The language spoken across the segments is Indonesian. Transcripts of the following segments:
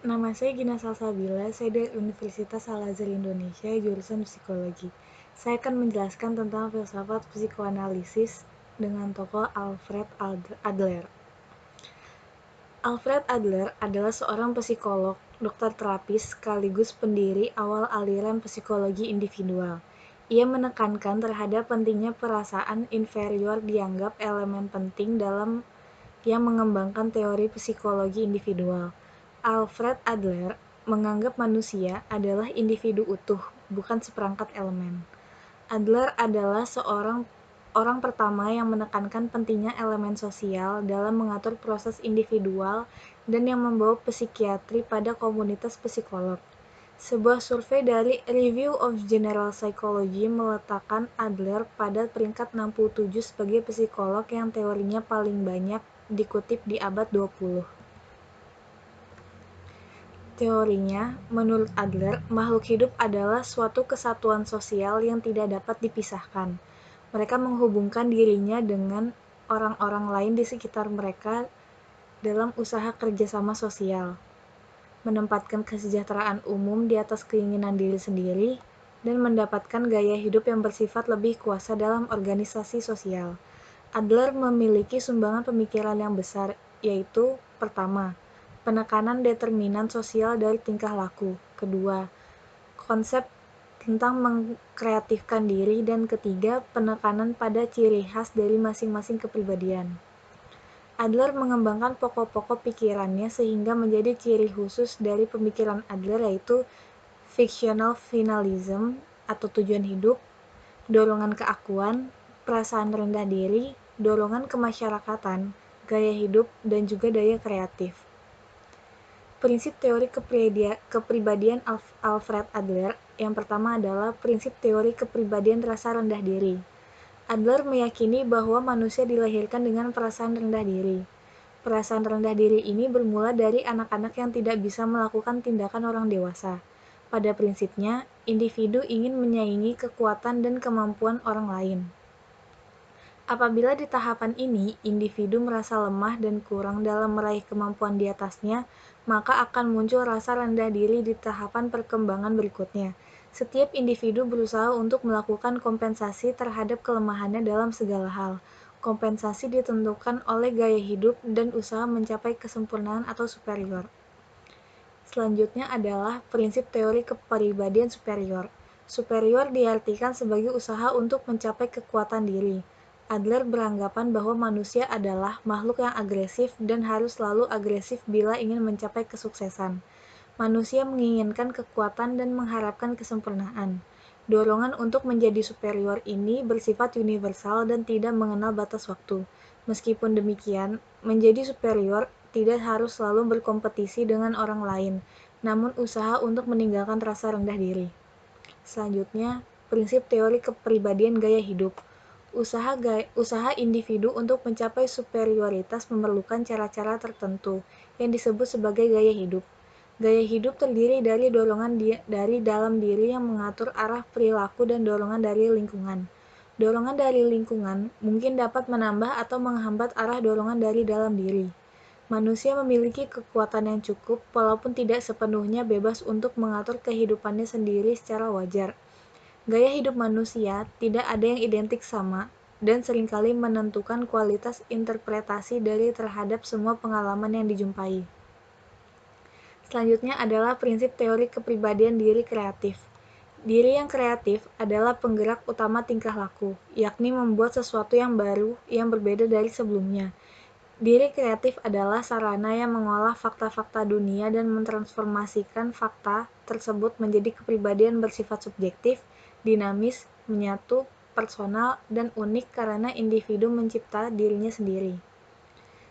Nama saya Gina Salsabila, saya dari Universitas Al-Azhar Indonesia, jurusan Psikologi. Saya akan menjelaskan tentang filsafat psikoanalisis dengan tokoh Alfred Adler. Alfred Adler adalah seorang psikolog, dokter terapis, sekaligus pendiri awal aliran psikologi individual. Ia menekankan terhadap pentingnya perasaan inferior dianggap elemen penting dalam yang mengembangkan teori psikologi individual. Alfred Adler menganggap manusia adalah individu utuh, bukan seperangkat elemen. Adler adalah orang pertama yang menekankan pentingnya elemen sosial dalam mengatur proses individual dan yang membawa psikiatri pada komunitas psikolog. Sebuah survei dari Review of General Psychology meletakkan Adler pada peringkat 67 sebagai psikolog yang teorinya paling banyak dikutip di abad 20. Teorinya, menurut Adler, makhluk hidup adalah suatu kesatuan sosial yang tidak dapat dipisahkan. Mereka menghubungkan dirinya dengan orang-orang lain di sekitar mereka dalam usaha kerjasama sosial, menempatkan kesejahteraan umum di atas keinginan diri sendiri, dan mendapatkan gaya hidup yang bersifat lebih kuasa dalam organisasi sosial. Adler memiliki sumbangan pemikiran yang besar, yaitu pertama, penekanan determinan sosial dari tingkah laku. Kedua, konsep tentang mengkreatifkan diri. Dan ketiga, penekanan pada ciri khas dari masing-masing kepribadian. Adler mengembangkan pokok-pokok pikirannya sehingga menjadi ciri khusus dari pemikiran Adler, yaitu fictional finalism atau tujuan hidup, dorongan keakuan, perasaan rendah diri, dorongan kemasyarakatan, gaya hidup, dan juga daya kreatif. Prinsip teori kepribadian Alfred Adler yang pertama adalah prinsip teori kepribadian rasa rendah diri. Adler meyakini bahwa manusia dilahirkan dengan perasaan rendah diri. Perasaan rendah diri ini bermula dari anak-anak yang tidak bisa melakukan tindakan orang dewasa. Pada prinsipnya, individu ingin menyaingi kekuatan dan kemampuan orang lain. Apabila di tahapan ini, individu merasa lemah dan kurang dalam meraih kemampuan di atasnya, maka akan muncul rasa rendah diri di tahapan perkembangan berikutnya. Setiap individu berusaha untuk melakukan kompensasi terhadap kelemahannya dalam segala hal. Kompensasi ditentukan oleh gaya hidup dan usaha mencapai kesempurnaan atau superior. Selanjutnya adalah prinsip teori kepribadian superior. Superior diartikan sebagai usaha untuk mencapai kekuatan diri. Adler beranggapan bahwa manusia adalah makhluk yang agresif dan harus selalu agresif bila ingin mencapai kesuksesan. Manusia menginginkan kekuatan dan mengharapkan kesempurnaan. Dorongan untuk menjadi superior ini bersifat universal dan tidak mengenal batas waktu. Meskipun demikian, menjadi superior tidak harus selalu berkompetisi dengan orang lain, namun usaha untuk meninggalkan rasa rendah diri. Selanjutnya, prinsip teori kepribadian gaya hidup. Usaha individu untuk mencapai superioritas memerlukan cara-cara tertentu yang disebut sebagai gaya hidup. Gaya hidup terdiri dari dorongan dari dalam diri yang mengatur arah perilaku dan dorongan dari lingkungan. Dorongan dari lingkungan mungkin dapat menambah atau menghambat arah dorongan dari dalam diri. Manusia memiliki kekuatan yang cukup, walaupun tidak sepenuhnya bebas untuk mengatur kehidupannya sendiri secara wajar. Gaya hidup manusia tidak ada yang identik sama, dan seringkali menentukan kualitas interpretasi dari terhadap semua pengalaman yang dijumpai. Selanjutnya adalah prinsip teori kepribadian diri kreatif. Diri yang kreatif adalah penggerak utama tingkah laku, yakni membuat sesuatu yang baru yang berbeda dari sebelumnya. Diri kreatif adalah sarana yang mengolah fakta-fakta dunia dan mentransformasikan fakta tersebut menjadi kepribadian bersifat subjektif, dinamis, menyatu, personal, dan unik karena individu mencipta dirinya sendiri.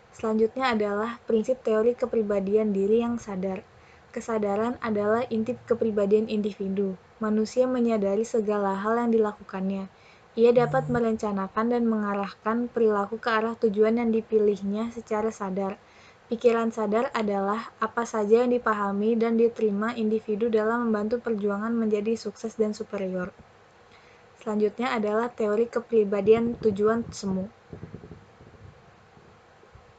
Selanjutnya adalah prinsip teori kepribadian diri yang sadar. Kesadaran adalah inti kepribadian individu. Manusia menyadari segala hal yang dilakukannya. Ia dapat merencanakan dan mengarahkan perilaku ke arah tujuan yang dipilihnya secara sadar. Pikiran sadar adalah apa saja yang dipahami dan diterima individu dalam membantu perjuangan menjadi sukses dan superior. Selanjutnya adalah teori kepribadian tujuan semu.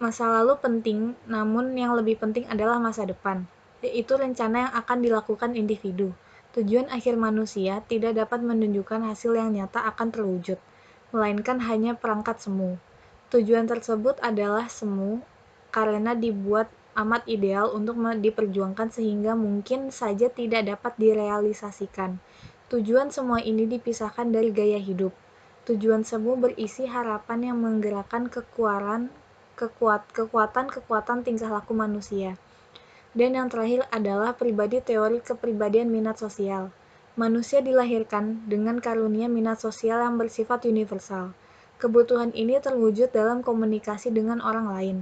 Masa lalu penting, namun yang lebih penting adalah masa depan. yaitu rencana yang akan dilakukan individu. Tujuan akhir manusia tidak dapat menunjukkan hasil yang nyata akan terwujud, melainkan hanya perangkat semu. Tujuan tersebut adalah semu karena dibuat amat ideal untuk diperjuangkan sehingga mungkin saja tidak dapat direalisasikan. Tujuan semua ini dipisahkan dari gaya hidup. Tujuan semu berisi harapan yang menggerakkan kekuatan tingkah laku manusia. Dan yang terakhir adalah pribadi teori kepribadian minat sosial. Manusia dilahirkan dengan karunia minat sosial yang bersifat universal. Kebutuhan ini terwujud dalam komunikasi dengan orang lain.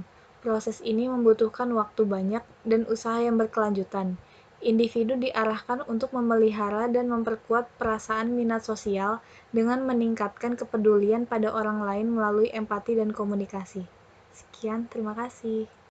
Proses ini membutuhkan waktu banyak dan usaha yang berkelanjutan. Individu diarahkan untuk memelihara dan memperkuat perasaan minat sosial dengan meningkatkan kepedulian pada orang lain melalui empati dan komunikasi. Sekian, terima kasih.